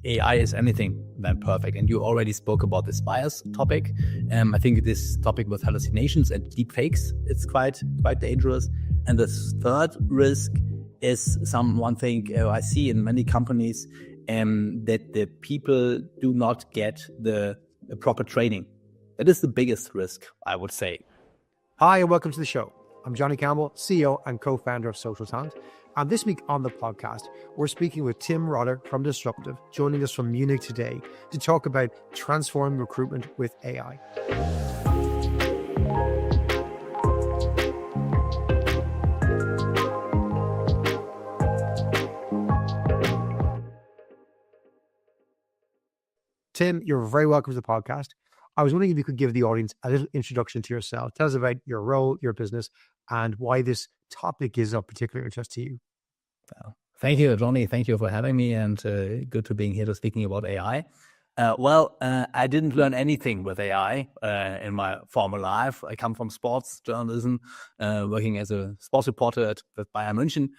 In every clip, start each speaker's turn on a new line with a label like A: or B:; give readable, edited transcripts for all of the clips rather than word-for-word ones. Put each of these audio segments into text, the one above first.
A: AI is anything than perfect. And you already spoke about this bias topic. I think this topic with hallucinations and deepfakes, it's quite dangerous. And the third risk is one thing I see in many companies, that the people do not get the proper training. That is the biggest risk, I would say.
B: Hi, and welcome to the show. I'm Johnny Campbell, CEO and co-founder of Social Talent. And this week on the podcast, we're speaking with Timm Rotter from Disruptive, joining us from Munich today to talk about transforming recruitment with AI. Timm, you're very welcome to the podcast. I was wondering if you could give the audience a little introduction to yourself. Tell us about your role, your business, and why this topic is of particular interest to you.
A: Well, thank you, Johnny. Thank you for having me, and good to being here to speaking about AI. I didn't learn anything with AI in my former life. I come from sports journalism, working as a sports reporter at Bayern München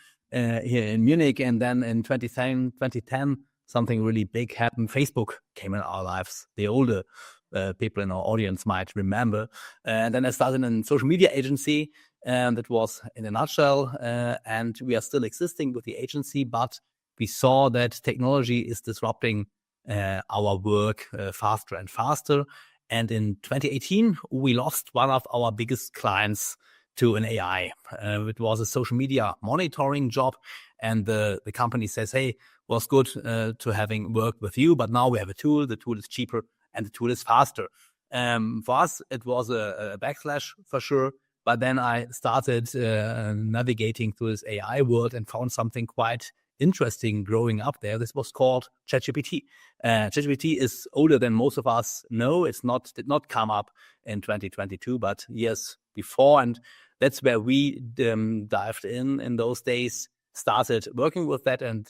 A: here in Munich. And then in 2010, something really big happened. Facebook came in our lives. The older people in our audience might remember. And then I started a social media agency, and that was in a nutshell. And we are still existing with the agency, but we saw that technology is disrupting our work faster and faster. And in 2018, we lost one of our biggest clients to an AI. It was a social media monitoring job. And the company says, hey, was good to having worked with you, but now we have a tool. The tool is cheaper and the tool is faster. For us, it was a backslash for sure. But then I started navigating through this AI world and found something quite interesting growing up there. This was called ChatGPT. ChatGPT is older than most of us know. Did not come up in 2022, but years before. And that's where we dived in those days, started working with that. And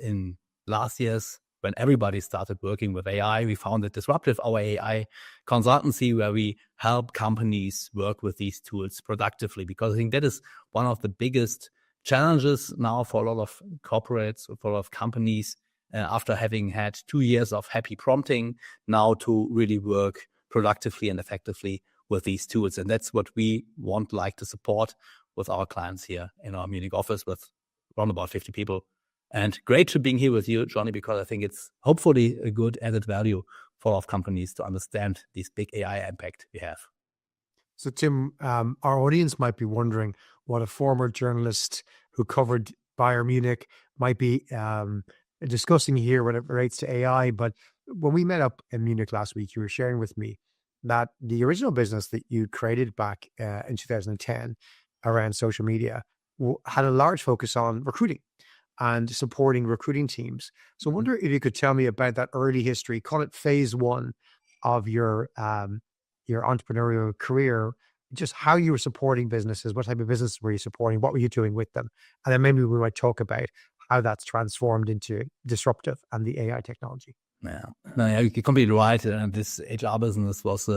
A: in last years, when everybody started working with AI, we founded Disruptive, our AI consultancy, where we help companies work with these tools productively, because I think that is one of the biggest challenges now for a lot of corporates, for a lot of companies, after having had 2 years of happy prompting, now to really work productively and effectively with these tools. And that's what we like to support with our clients here in our Munich office with around about 50 people. And great to being here with you, Johnny, because I think it's hopefully a good added value for our companies to understand this big AI impact we have.
B: So, Timm, our audience might be wondering what a former journalist who covered Bayern Munich might be discussing here when it relates to AI. But when we met up in Munich last week, you were sharing with me that the original business that you created back in 2010 around social media had a large focus on recruiting and supporting recruiting teams. So I wonder if you could tell me about that early history, call it phase one of your entrepreneurial career, just how you were supporting businesses, what type of business were you supporting, what were you doing with them? And then maybe we might talk about how that's transformed into Disruptive and the AI technology.
A: Yeah, no, you're completely right. This HR business was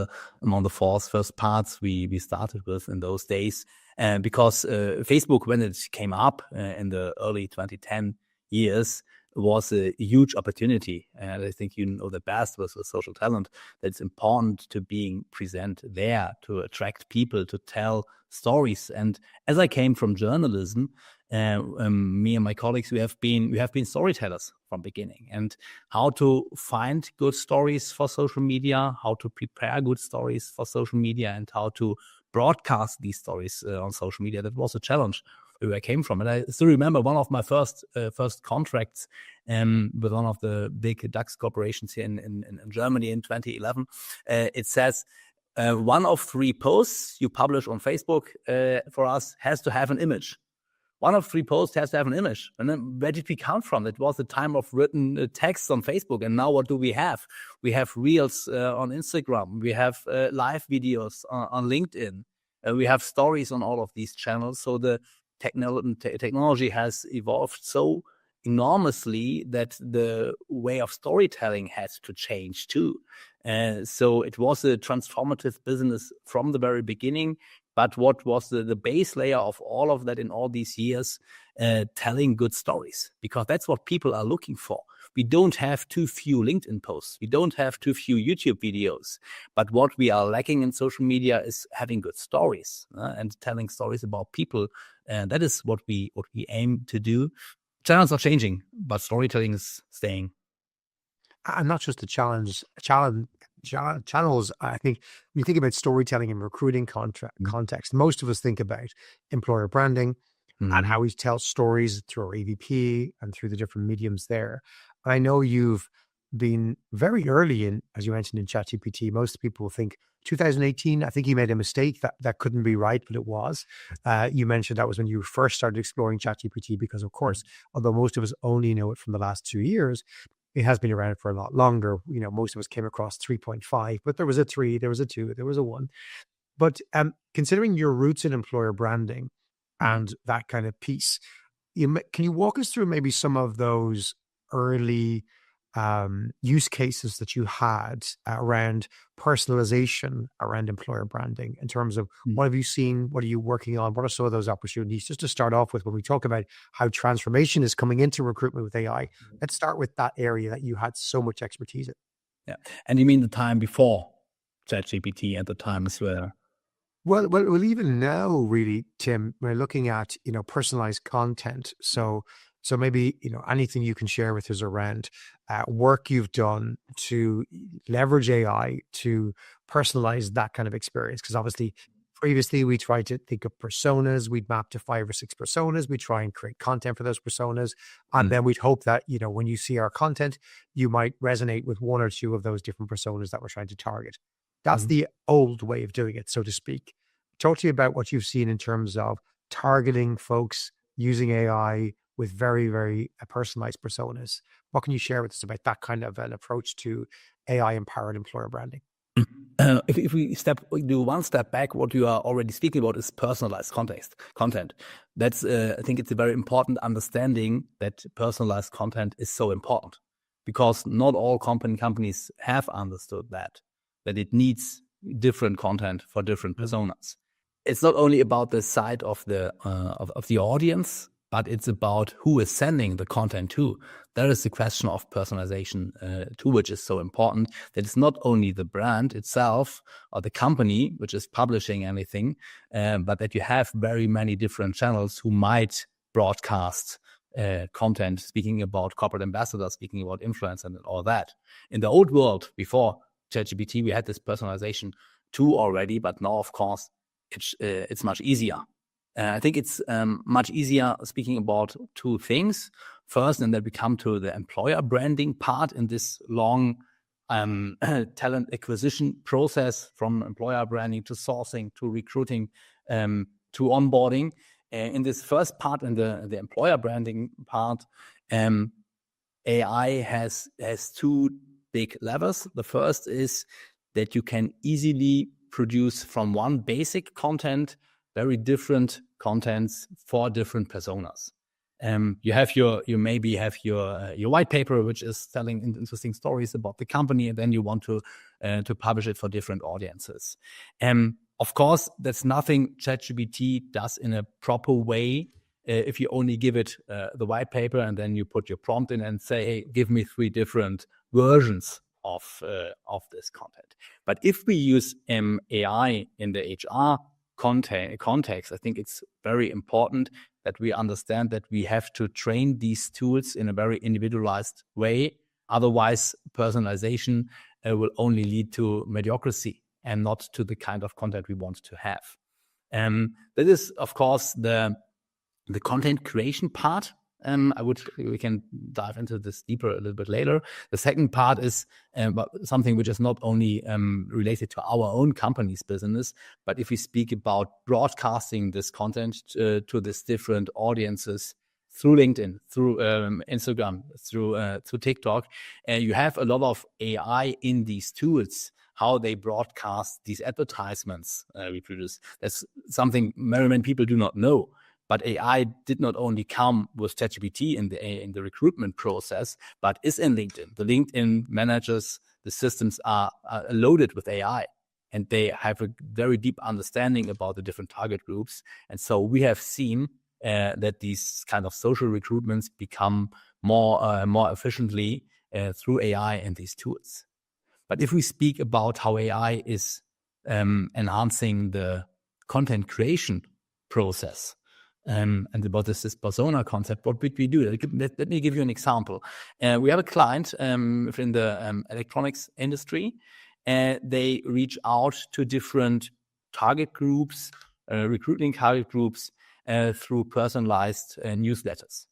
A: among the first parts we started with in those days. Because Facebook, when it came up in the early 2010 years, was a huge opportunity. And I think you know the best with social talent, that it's important to being present there, to attract people, to tell stories. And as I came from journalism, me and my colleagues, we have been storytellers from beginning, and how to find good stories for social media, how to prepare good stories for social media, and how to broadcast these stories on social media. That was a challenge where I came from. And I still remember one of my first contracts with one of the big DAX corporations here in Germany in 2011. It says, one of 3 posts you publish on Facebook for us has to have an image. One of 3 posts has to have an image. And then where did we come from? It was the time of written text on Facebook. And now what do we have? We have reels on Instagram. We have live videos on LinkedIn. We have stories on all of these channels. So the technology has evolved so enormously that the way of storytelling has to change too. So it was a transformative business from the very beginning. But what was the base layer of all of that in all these years? Telling good stories, because that's what people are looking for. We don't have too few LinkedIn posts. We don't have too few YouTube videos. But what we are lacking in social media is having good stories and telling stories about people. And that is what we aim to do. Channels are changing, but storytelling is staying.
B: And not just the channels. I think when you think about storytelling in recruiting context, most of us think about employer branding and how we tell stories through our EVP and through the different mediums there. I know you've been very early in, as you mentioned, in ChatGPT. Most people think 2018. I think you made a mistake that couldn't be right, but it was. You mentioned that was when you first started exploring ChatGPT, because of course, although most of us only know it from the last 2 years, it has been around for a lot longer. Most of us came across 3.5, but there was a 3, there was a 2, there was a 1. But considering your roots in employer branding and that kind of piece, can you walk us through maybe some of those early use cases that you had around personalization around employer branding, in terms of what have you seen, what are you working on, what are some of those opportunities? Just to start off with, when we talk about how transformation is coming into recruitment with AI, let's start with that area that you had so much expertise in.
A: Yeah. And you mean the time before ChatGPT and the times where?
B: Well, even now, really, Tim, we're looking at, personalized content. So maybe, anything you can share with us around work you've done to leverage AI to personalize that kind of experience. Because obviously, previously we tried to think of personas. We'd map to 5 or 6 personas. We try and create content for those personas, and then we'd hope that, when you see our content, you might resonate with 1 or 2 of those different personas that we're trying to target. That's the old way of doing it, so to speak. Talk to me about what you've seen in terms of targeting folks using AI with very, very personalized personas. What can you share with us about that kind of an approach to AI-empowered employer branding?
A: If we do one step back, what you are already speaking about is personalized content. That's I think it's a very important understanding that personalized content is so important, because not all companies have understood that it needs different content for different personas. It's not only about the side of the audience, but it's about who is sending the content to. There is the question of personalization too, which is so important. That it's not only the brand itself or the company which is publishing anything, but that you have very many different channels who might broadcast content, speaking about corporate ambassadors, speaking about influence and all that. In the old world, before ChatGPT, we had this personalization too already, but now, of course, it's much easier. I think it's much easier speaking about 2 things. First, and then we come to the employer branding part in this long talent acquisition process, from employer branding to sourcing to recruiting to onboarding. In this first part, in the employer branding part, AI has 2 big levers. The first is that you can easily produce from one basic content very different contents for different personas. You maybe have your white paper, which is telling interesting stories about the company, and then you want to publish it for different audiences. Of course, that's nothing ChatGPT does in a proper way. If you only give it the white paper and then you put your prompt in and say, "Hey, give me 3 different versions of this content." But if we use AI in the HR context, I think it's very important that we understand that we have to train these tools in a very individualized way. Otherwise, personalization will only lead to mediocrity and not to the kind of content we want to have. That is, of course, the content creation part. We can dive into this deeper a little bit later. The second part is something which is not only related to our own company's business, but if we speak about broadcasting this content to these different audiences through LinkedIn, through Instagram, through TikTok, you have a lot of AI in these tools, how they broadcast these advertisements we produce. That's something very many people do not know. But AI did not only come with ChatGPT in the recruitment process, but is in LinkedIn. The LinkedIn managers, the systems are loaded with AI, and they have a very deep understanding about the different target groups. And so we have seen that these kind of social recruitments become more efficiently through AI and these tools. But if we speak about how AI is enhancing the content creation process and about this persona concept, what would we do? Let me give you an example. We have a client within the electronics industry. They reach out to different target groups, recruiting target groups through personalized newsletters.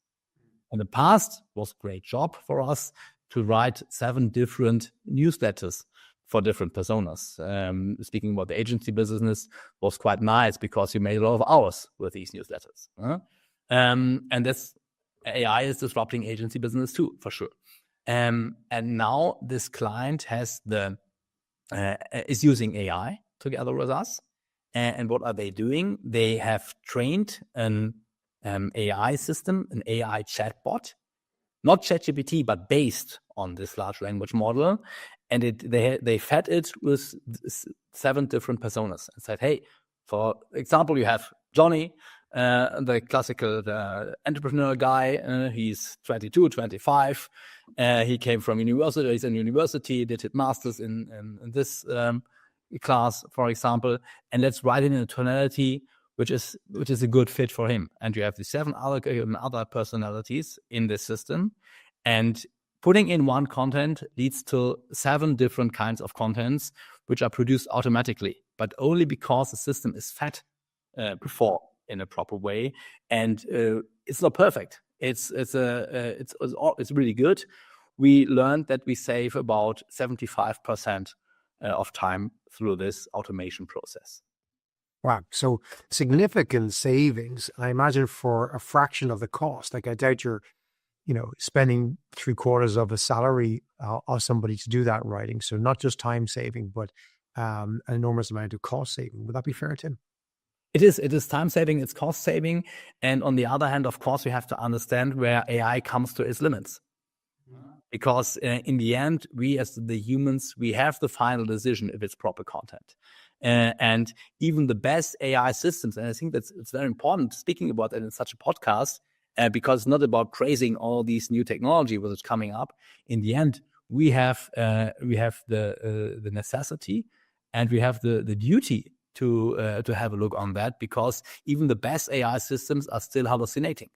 A: In the past, it was a great job for us to write 7 different newsletters for different personas. Speaking about the agency business was quite nice because you made a lot of hours with these newsletters. And this AI is disrupting agency business too, for sure. And now this client is using AI together with us. And what are they doing? They have trained an AI system, an AI chatbot, not ChatGPT, but based on this large language model. And they fed it with 7 different personas and said, hey, for example, you have Johnny, the classical entrepreneurial guy. He's 22, 25. He came from university. He's in university, did his master's in this class, for example. And let's write it in a tonality which is a good fit for him. And you have the 7 other personalities in this system. And putting in one content leads to 7 different kinds of contents, which are produced automatically, but only because the system is fed before in a proper way. And it's not perfect. It's really good. We learned that we save about 75% of time through this automation process.
B: Wow. So significant savings, I imagine, for a fraction of the cost. Like, I doubt you're, spending 3/4 of a salary of somebody to do that writing. So not just time saving, but an enormous amount of cost saving. Would that be fair, Tim?
A: It is time saving, it's cost saving. And on the other hand, of course, we have to understand where AI comes to its limits. Because in the end, we as the humans, we have the final decision if it's proper content. And even the best AI systems, and I think it's very important speaking about that in such a podcast, because it's not about praising all these new technology which is coming up. In the end, we have the necessity and we have the duty to have a look on that, because even the best AI systems are still hallucinating.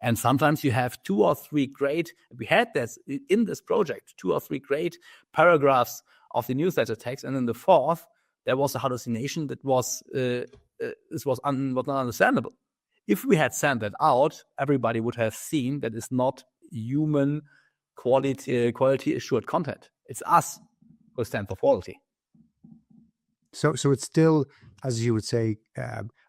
A: And sometimes you have 2 or 3 great, we had this in this project, 2 or 3 great paragraphs of the newsletter text. And in the 4th, there was a hallucination that was not understandable. If we had sent that out, everybody would have seen that it's not human quality assured content. It's us who stand for quality.
B: So it's still, as you would say,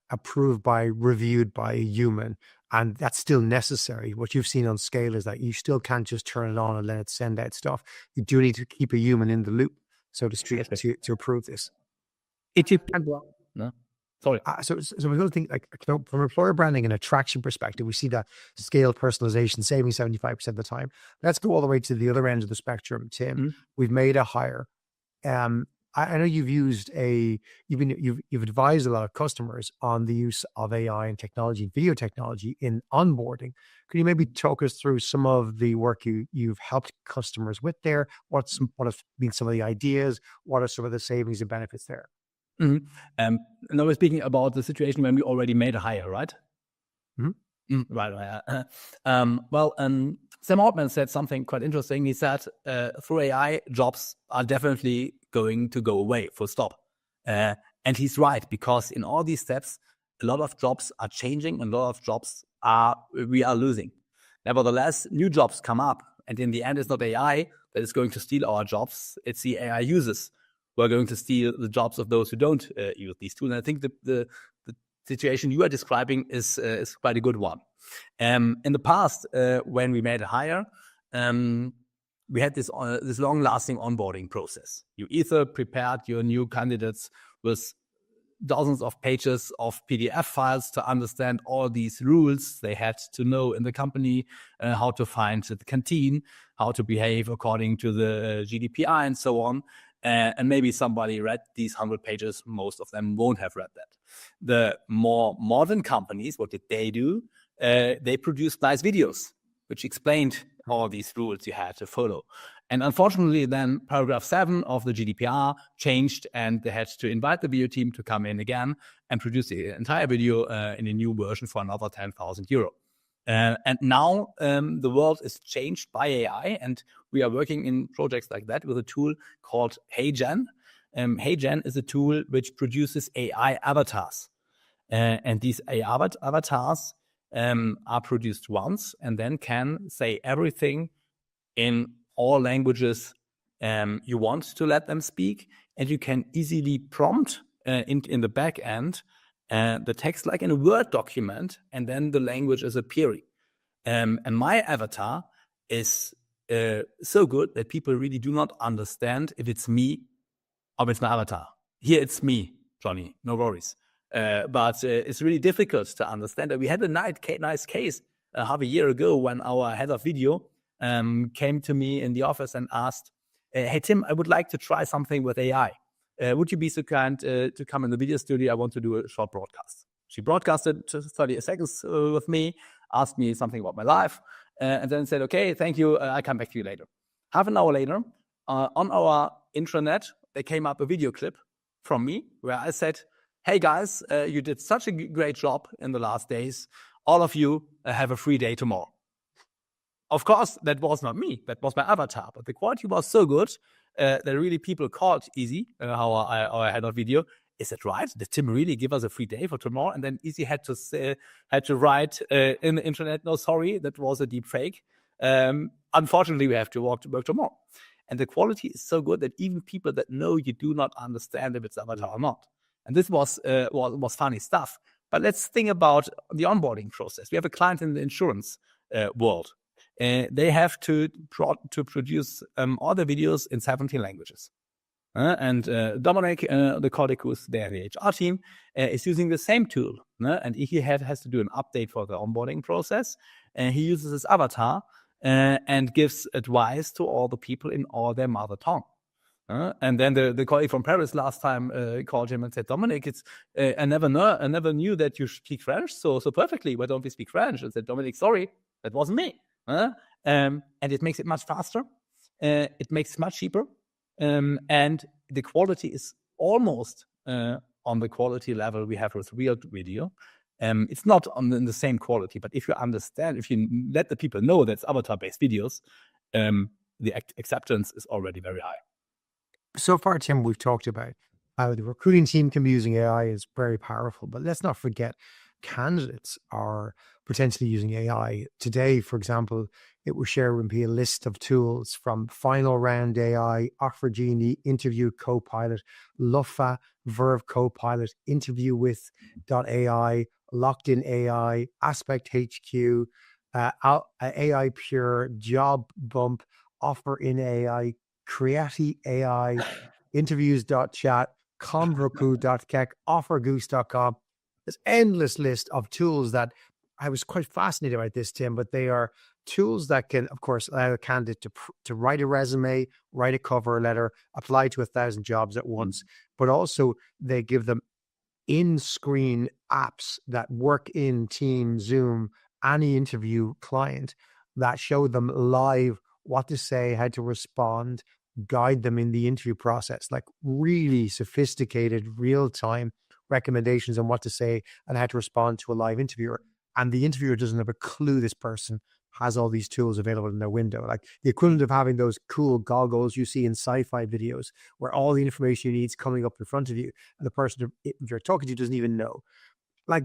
B: reviewed by a human, and that's still necessary. What you've seen on scale is that you still can't just turn it on and let it send out stuff. You do need to keep a human in the loop, so to speak, to approve this.
A: No, sorry.
B: So we're going to think, like, from employer branding and attraction perspective, we see that scale personalization saving 75% of the time. Let's go all the way to the other end of the spectrum, Tim. Mm-hmm. We've made a hire. I know you've advised a lot of customers on the use of AI and technology and video technology in onboarding. Could you maybe talk us through some of the work you've helped customers with there? What have been some of the ideas? What are some of the savings and benefits there?
A: Mm-hmm. And I was speaking about the situation when we already made a hire, right? Mm-hmm. Right. Sam Altman said something quite interesting. He said, through AI, jobs are definitely going to go away, full stop. And he's right, because in all these steps, a lot of jobs are changing and a lot of jobs we are losing. Nevertheless, new jobs come up. And in the end, it's not AI that is going to steal our jobs. It's the AI users who are going to steal the jobs of those who don't use these tools. And I think the situation you are describing is quite a good one. In the past, when we made a hire, we had this long-lasting onboarding process. You either prepared your new candidates with dozens of pages of PDF files to understand all these rules they had to know in the company, how to find the canteen, how to behave according to the GDPR and so on. And maybe somebody read these 100 pages. Most of them won't have read that. The more modern companies, what did they do? They produced nice videos which explained all these rules you had to follow. And unfortunately, then paragraph 7 of the GDPR changed, and they had to invite the video team to come in again and produce the entire video in a new version for another 10,000 euro. And now the world is changed by AI, and we are working in projects like that with a tool called HeyGen. HeyGen is a tool which produces AI avatars. And these AI avatars are produced once and then can say everything in all languages you want to let them speak. And you can easily prompt in the back end the text like in a Word document, and then the language is appearing. And my avatar is so good that people really do not understand if it's me or if it's my avatar. Here it's me, Johnny, no worries. But it's really difficult to understand. We had a nice case half a year ago when our head of video came to me in the office and asked, hey, Tim, I would like to try something with AI. Would you be so kind to come in the video studio? I want to do a short broadcast. She broadcasted 30 seconds with me, asked me something about my life, and then said, okay, thank you. I'll come back to you later. Half an hour later, on our intranet, there came up a video clip from me where I said, hey guys, you did such a great job in the last days. All of you have a free day tomorrow. Of course, that was not me. That was my avatar. But the quality was so good that really people called Easy, our head of video. Is it right? Did Tim really give us a free day for tomorrow? And then Easy had to write in the internet, no, sorry, that was a deep fake. Unfortunately, we have to work tomorrow. And the quality is so good that even people that know you do not understand if it's avatar or not. And this was funny stuff. But let's think about the onboarding process. We have a client in the insurance world. They have to produce all the videos in 17 languages. And Dominic, the colleague who's there in the HR team, is using the same tool. And he has to do an update for the onboarding process. And he uses his avatar and gives advice to all the people in all their mother tongue. And then the colleague from Paris last time called him and said, Dominic, I never knew that you speak French so perfectly. Why don't we speak French? And said, Dominic, sorry, that wasn't me. And it makes it much faster. It makes it much cheaper. And the quality is almost on the quality level we have with real video. It's not in the same quality, but if you understand, if you let the people know that's avatar-based videos, the acceptance is already very high.
B: So far, Tim, we've talked about how the recruiting team can be using AI is very powerful, but let's not forget candidates are potentially using AI. Today, for example, it was shared with me a list of tools from Final Round AI, Offer Genie, Interview Copilot, Luffa, Verve Copilot, Interview with .ai, Locked In AI, Aspect HQ, AI Pure, Job Bump, Offer in AI, Creati AI, interviews.chat, convoku.keck, offergoose.com. There's endless list of tools that I was quite fascinated by this, Tim, but they are tools that can, of course, allow a candidate to write a resume, write a cover letter, apply to 1,000 jobs at once, but also they give them in-screen apps that work in Teams, Zoom, any interview client that show them live what to say, how to respond, guide them in the interview process, like really sophisticated real-time recommendations on what to say and how to respond to a live interviewer. And the interviewer doesn't have a clue this person has all these tools available in their window. Like the equivalent of having those cool goggles you see in sci-fi videos where all the information you need is coming up in front of you and the person you're talking to doesn't even know. Like,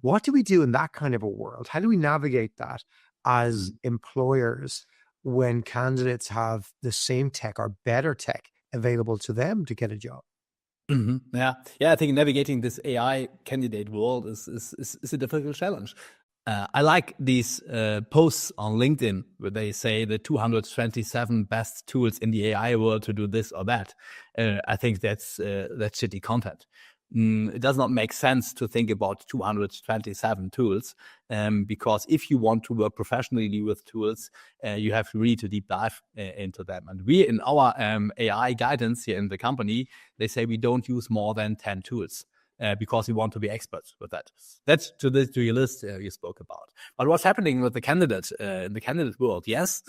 B: what do we do in that kind of a world? How do we navigate that as employers when candidates have the same tech or better tech available to them to get a job?
A: Mm-hmm. Yeah. I think navigating this AI candidate world is a difficult challenge. I like these posts on LinkedIn where they say the 227 best tools in the AI world to do this or that. I think that's shitty content. It does not make sense to think about 227 tools because if you want to work professionally with tools, you have really to deep dive into them. And we, in our AI guidance here in the company, they say we don't use more than 10 tools. because we want to be experts with that. That's to your list you spoke about. But what's happening with the candidate in the candidate world? Yes,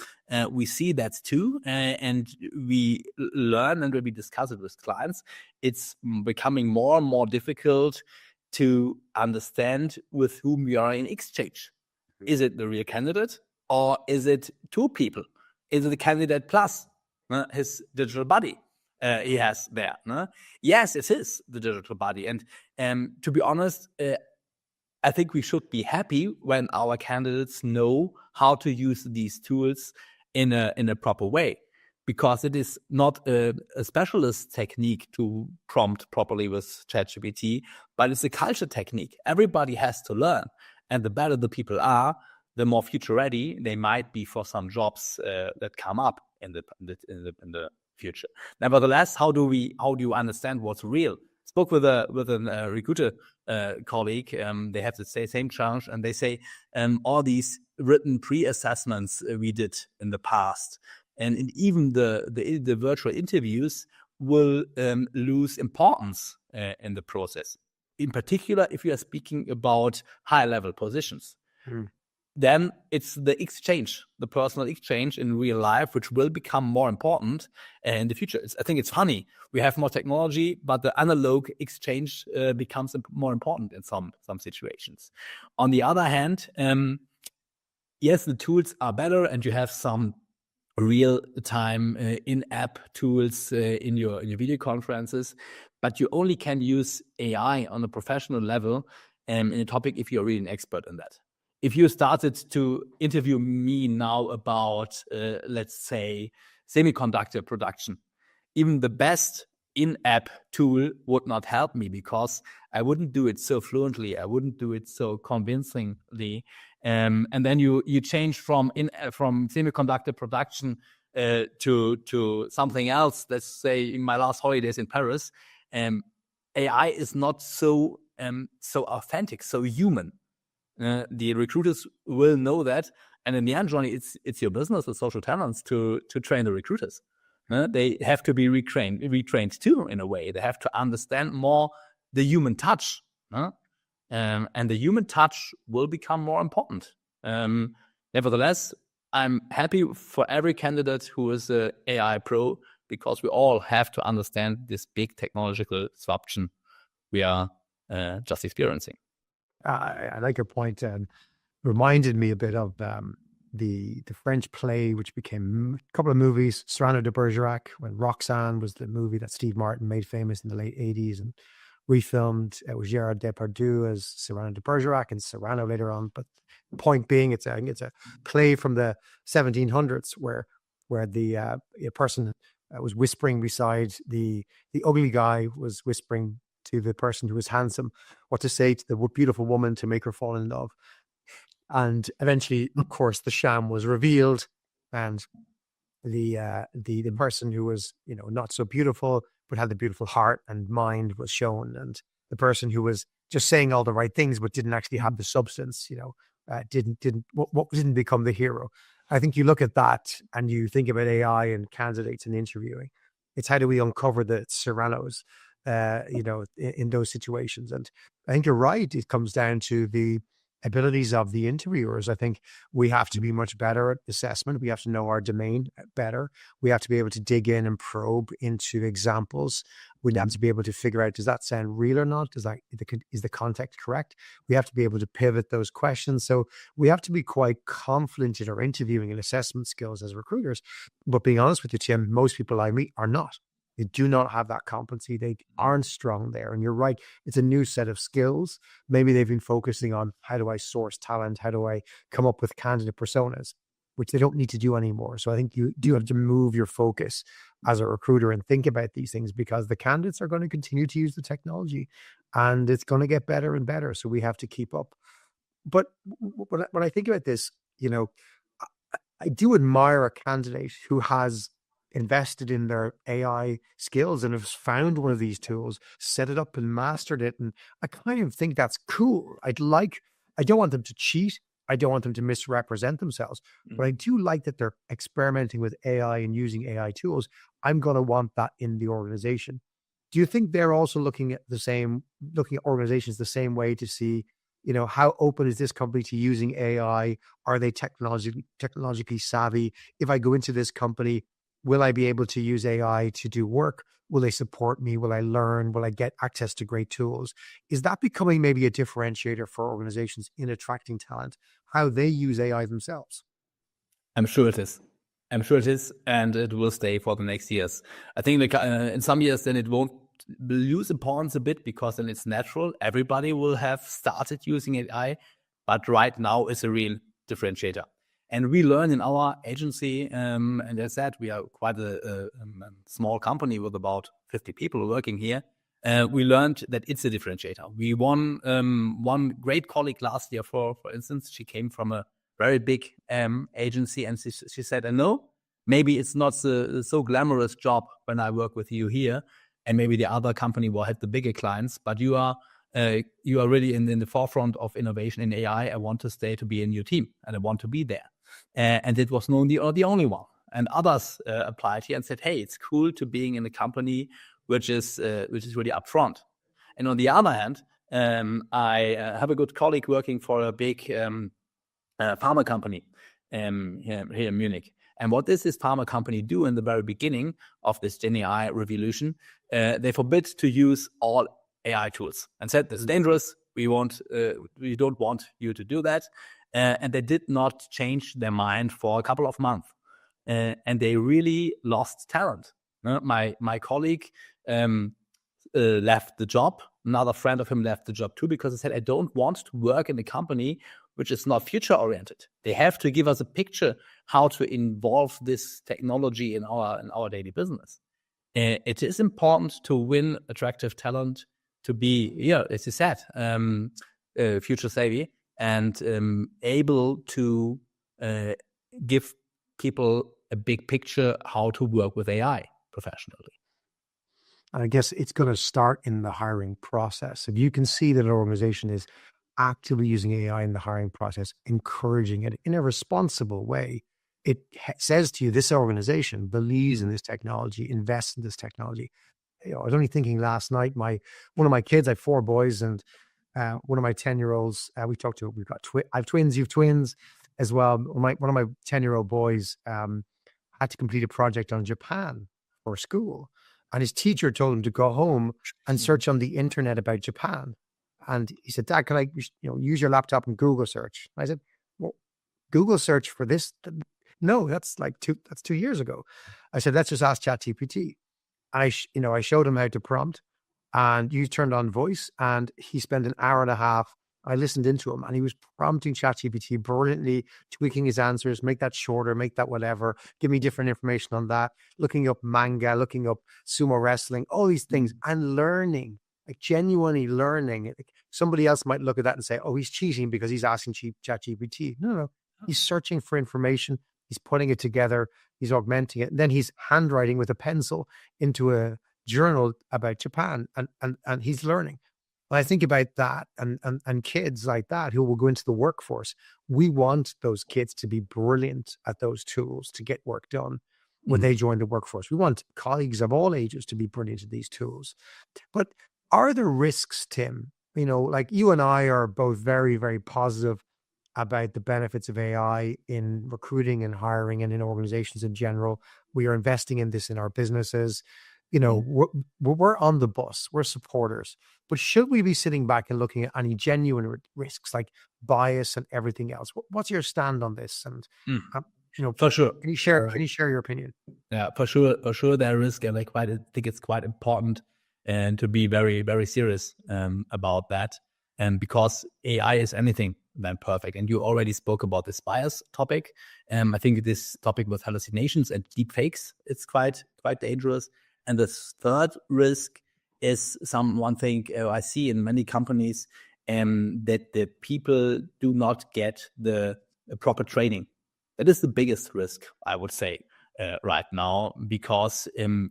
A: we see that too, and we learn, and when we discuss it with clients, it's becoming more and more difficult to understand with whom we are in exchange. Is it the real candidate, or is it two people? Is it the candidate plus his digital body he has there? Yes, it is the digital body. And to be honest, I think we should be happy when our candidates know how to use these tools in a proper way, because it is not a specialist technique to prompt properly with ChatGPT, but it's a culture technique. Everybody has to learn. And the better the people are, the more future ready they might be for some jobs that come up in the future. Nevertheless, how do you understand what's real? Spoke with a recruiter colleague. They have the same challenge, and they say all these written pre-assessments we did in the past, and even the virtual interviews will lose importance in the process. In particular, if you are speaking about high-level positions. Then it's the exchange, the personal exchange in real life, which will become more important in the future. I think it's funny. We have more technology, but the analog exchange becomes more important in some situations. On the other hand, yes, the tools are better, and you have some real-time in-app tools in your video conferences, but you only can use AI on a professional level in a topic if you're really an expert in that. If you started to interview me now about, let's say, semiconductor production, even the best in-app tool would not help me, because I wouldn't do it so fluently. I wouldn't do it so convincingly. And then you change from semiconductor production to something else. Let's say in my last holidays in Paris, AI is not so authentic, so human. The recruiters will know that, and in the end, Johnny, it's your business with social talents to train the recruiters. They have to be retrained too, in a way. They have to understand more the human touch, and the human touch will become more important. Nevertheless, I'm happy for every candidate who is an AI pro, because we all have to understand this big technological disruption we are just experiencing.
B: I like your point, and reminded me a bit of the French play, which became a couple of movies, Cyrano de Bergerac, when Roxanne was the movie that Steve Martin made famous in the late 80s and refilmed. It was Gerard Depardieu as Cyrano de Bergerac and Cyrano later on. But the point being, it's a play from the 1700s where the a person was whispering beside the ugly guy was whispering to the person who was handsome what to say to the beautiful woman to make her fall in love. And eventually, of course, the sham was revealed, and the person who was, not so beautiful but had the beautiful heart and mind was shown, and the person who was just saying all the right things but didn't actually have the substance, didn't become the hero. I think you look at that and you think about AI and candidates and interviewing. It's how do we uncover the Serranos, in those situations? And I think you're right. It comes down to the abilities of the interviewers. I think we have to be much better at assessment. We have to know our domain better. We have to be able to dig in and probe into examples. We have to be able to figure out, does that sound real or not? Is the context correct? We have to be able to pivot those questions. So we have to be quite confident in our interviewing and assessment skills as recruiters. But being honest with you, Tim, most people I meet are not. They do not have that competency. They aren't strong there. And you're right. It's a new set of skills. Maybe they've been focusing on, how do I source talent? How do I come up with candidate personas, which they don't need to do anymore. So I think you do have to move your focus as a recruiter and think about these things, because the candidates are going to continue to use the technology and it's going to get better and better. So we have to keep up. But when I think about this, I do admire a candidate who has invested in their AI skills and has found one of these tools, set it up and mastered it. And I kind of think that's cool. I don't want them to cheat. I don't want them to misrepresent themselves, but I do like that they're experimenting with AI and using AI tools. I'm going to want that in the organization. Do you think they're also looking at organizations the same way to see, how open is this company to using AI? Are they technologically savvy? If I go into this company, will I be able to use AI to do work? Will they support me? Will I learn? Will I get access to great tools? Is that becoming maybe a differentiator for organizations in attracting talent, how they use AI themselves?
A: I'm sure it is. I'm sure it is, and it will stay for the next years. I think in some years, then it won't lose importance a bit because then it's natural. Everybody will have started using AI, but right now it's a real differentiator. And we learn in our agency, and as I said, we are quite a small company with about 50 people working here. We learned that it's a differentiator. We won one great colleague last year, for instance. She came from a very big agency, and she said, I know maybe it's not so glamorous job when I work with you here, and maybe the other company will have the bigger clients, but you are really in the forefront of innovation in AI. I want to stay to be in your team, and I want to be there. And it was not the only one. And others applied here and said, hey, it's cool to being in a company which is really upfront. And on the other hand, I have a good colleague working for a big pharma company here in Munich. And what does this pharma company do in the very beginning of this Gen AI revolution? They forbid to use all AI tools and said, this is dangerous. We don't want you to do that. And they did not change their mind for a couple of months. And they really lost talent. My colleague left the job. Another friend of him left the job too, because he said, I don't want to work in a company which is not future oriented. They have to give us a picture how to involve this technology in our daily business. It is important to win attractive talent, to be, as you said, future savvy and able to give people a big picture how to work with AI professionally.
B: I guess it's going to start in the hiring process. If you can see that an organization is actively using AI in the hiring process, encouraging it in a responsible way, it says to you, this organization believes in this technology, invests in this technology. I was only thinking last night, one of my kids, I have 4 boys, and one of my 10-year-olds, we've got I have twins, you have twins as well. One of my 10-year-old boys had to complete a project on Japan for school. And his teacher told him to go home and search on the internet about Japan. And he said, Dad, can I use your laptop and Google search? I said, well, Google search for this? No, that's 2 years ago. I said, let's just ask ChatGPT. And I showed him how to prompt, and you turned on voice, and he spent an hour and a half. I listened into him, and he was prompting ChatGPT brilliantly, tweaking his answers, make that shorter, make that whatever, give me different information on that, looking up manga, looking up sumo wrestling, all these things, and learning, like genuinely learning. Like somebody else might look at that and say, oh, he's cheating because he's asking ChatGPT. No. He's searching for information. He's putting it together. He's augmenting it. And then he's handwriting with a pencil into a journal about Japan, and he's learning. When I think about that and kids like that who will go into the workforce, we want those kids to be brilliant at those tools to get work done when they join the workforce. We want colleagues of all ages to be brilliant at these tools. But are there risks, Tim? Like you and I are both very, very positive about the benefits of AI in recruiting and hiring and in organizations in general. We are investing in this in our businesses. We're on the bus, we're supporters, but should we be sitting back and looking at any genuine risks like bias and everything else? What's your stand on this? And
A: for sure,
B: can you share your opinion?
A: Yeah, for sure, there is risk, and I think it's quite important and to be very, very serious about that, and because AI is anything than perfect. And you already spoke about this bias topic. I think this topic with hallucinations and deep fakes, it's quite dangerous. And the third risk is one thing I see in many companies, that the people do not get the proper training. That is the biggest risk, I would say, right now, because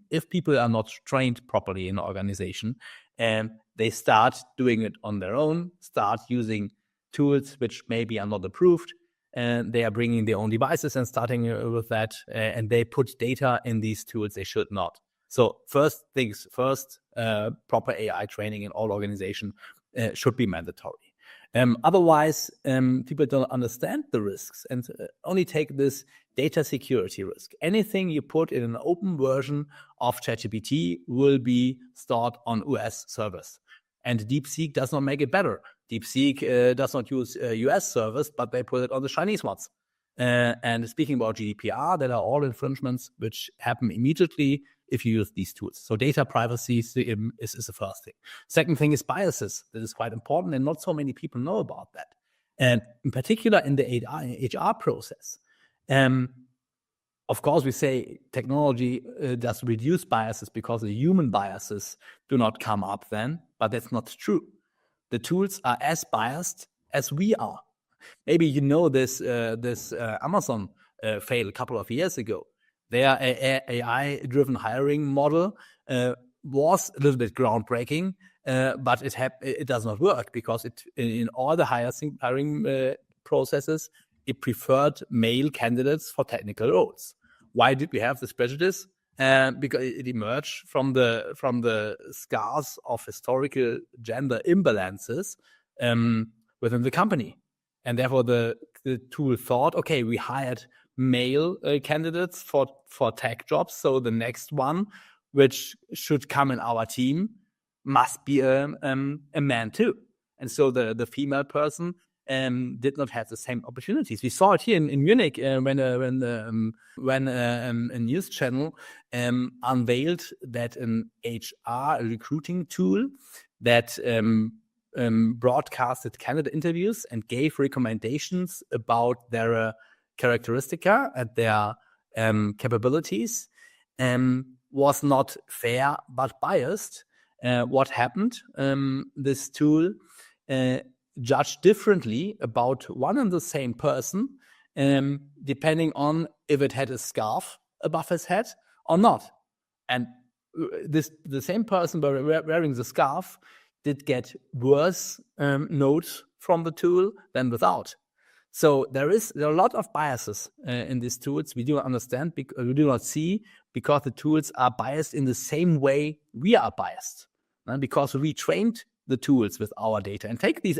A: if people are not trained properly in an organization, they start doing it on their own, start using tools which maybe are not approved, and they are bringing their own devices and starting with that, and they put data in these tools they should not. So first things first, proper AI training in all organizations should be mandatory. Otherwise, people don't understand the risks and only take this data security risk. Anything you put in an open version of ChatGPT will be stored on US servers. And DeepSeek does not make it better. DeepSeek does not use US servers, but they put it on the Chinese ones. And speaking about GDPR, there are all infringements which happen immediately if you use these tools. So data privacy is the first thing. Second thing is biases. That is quite important, and not so many people know about that. And in particular in the HR process. Of course, we say technology does reduce biases because the human biases do not come up then, but that's not true. The tools are as biased as we are. Maybe you know this Amazon fail a couple of years ago. Their AI-driven hiring model was a little bit groundbreaking, but it does not work because in all the hiring processes, it preferred male candidates for technical roles. Why did we have this prejudice? Because it emerged from the scars of historical gender imbalances within the company. And therefore, the tool thought, okay, we hired male candidates for tech jobs, so the next one, which should come in our team, must be a man too. And so the female person did not have the same opportunities. We saw it here in Munich when a news channel unveiled that an HR recruiting tool that broadcasted candidate interviews and gave recommendations about their characteristica and their capabilities was not fair but biased. What happened? This tool judged differently about one and the same person depending on if it had a scarf above his head or not. And the same person wearing the scarf did get worse notes from the tool than without. So there are a lot of biases in these tools. We do not understand, we do not see, because the tools are biased in the same way we are biased. Because we trained the tools with our data. And take these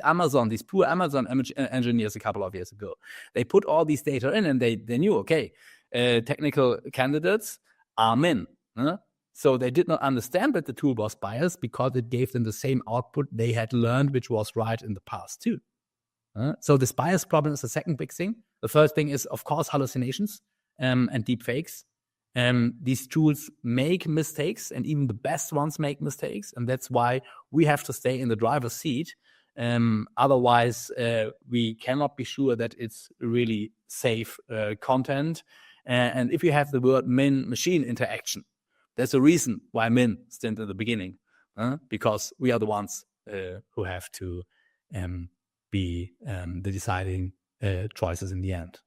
A: poor Amazon engineers a couple of years ago. They put all these data in and they knew, okay, technical candidates are men. So they did not understand that the tool was biased because it gave them the same output they had learned, which was right in the past too. So this bias problem is the second big thing. The first thing is, of course, hallucinations and deep fakes. These tools make mistakes, and even the best ones make mistakes. And that's why we have to stay in the driver's seat. Otherwise, we cannot be sure that it's really safe content. And if you have the word man-machine interaction, there's a reason why men stand in the beginning, because we are the ones who have to be the deciding choices in the end.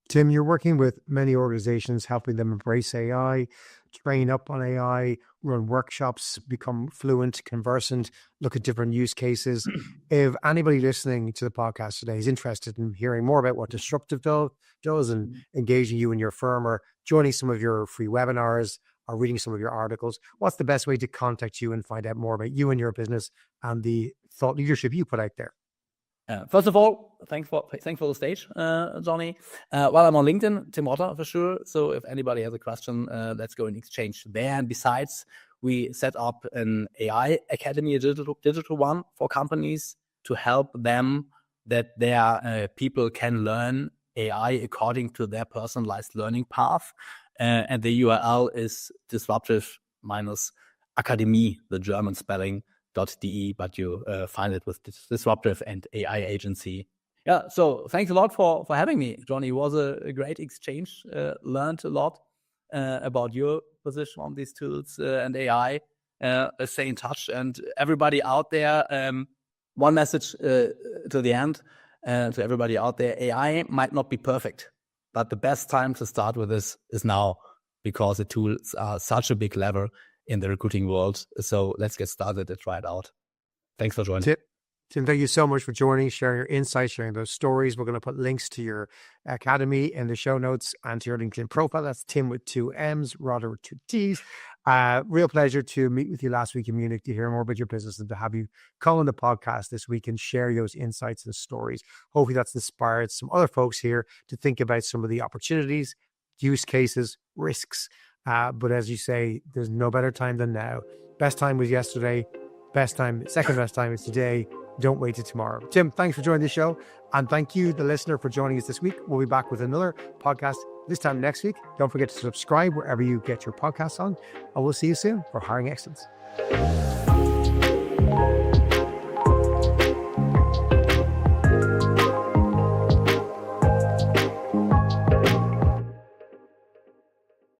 B: Timm, you're working with many organizations, helping them embrace AI, train up on AI, run workshops, become fluent, conversant, look at different use cases. If anybody listening to the podcast today is interested in hearing more about what Disruptive does and engaging you and your firm, or joining some of your free webinars, or reading some of your articles, what's the best way to contact you and find out more about you and your business and the thought leadership you put out there?
A: First of all, thanks for the stage, Johnny. Well, I'm on LinkedIn, Timm Rotter for sure. So if anybody has a question, let's go and exchange there. And besides, we set up an AI academy, a digital one for companies to help them that their people can learn AI according to their personalized learning path. And the URL is disruptive-akademie, the German spelling, .de, but you find it with Disruptive and AI agency. Yeah, so thanks a lot for having me, Johnny. It was a great exchange. Learned a lot about your position on these tools and AI. Stay in touch. And everybody out there, one message to the end to everybody out there: AI might not be perfect, but the best time to start with this is now, because the tools are such a big lever in the recruiting world. So let's get started and try it out. Thanks for joining.
B: Tim, thank you so much for joining, sharing your insights, sharing those stories. We're going to put links to your academy in the show notes and to your LinkedIn profile. That's Tim with 2 M's, Rotter with 2 T's. Real pleasure to meet with you last week in Munich to hear more about your business and to have you come on the podcast this week and share those insights and stories. Hopefully that's inspired some other folks here to think about some of the opportunities, use cases, risks. But as you say, there's no better time than now. Best time was yesterday. Second best time is today. Don't wait till tomorrow. Tim, thanks for joining the show. And thank you, the listener, for joining us this week. We'll be back with another podcast this time next week. Don't forget to subscribe wherever you get your podcasts on. And we'll see you soon for Hiring Excellence.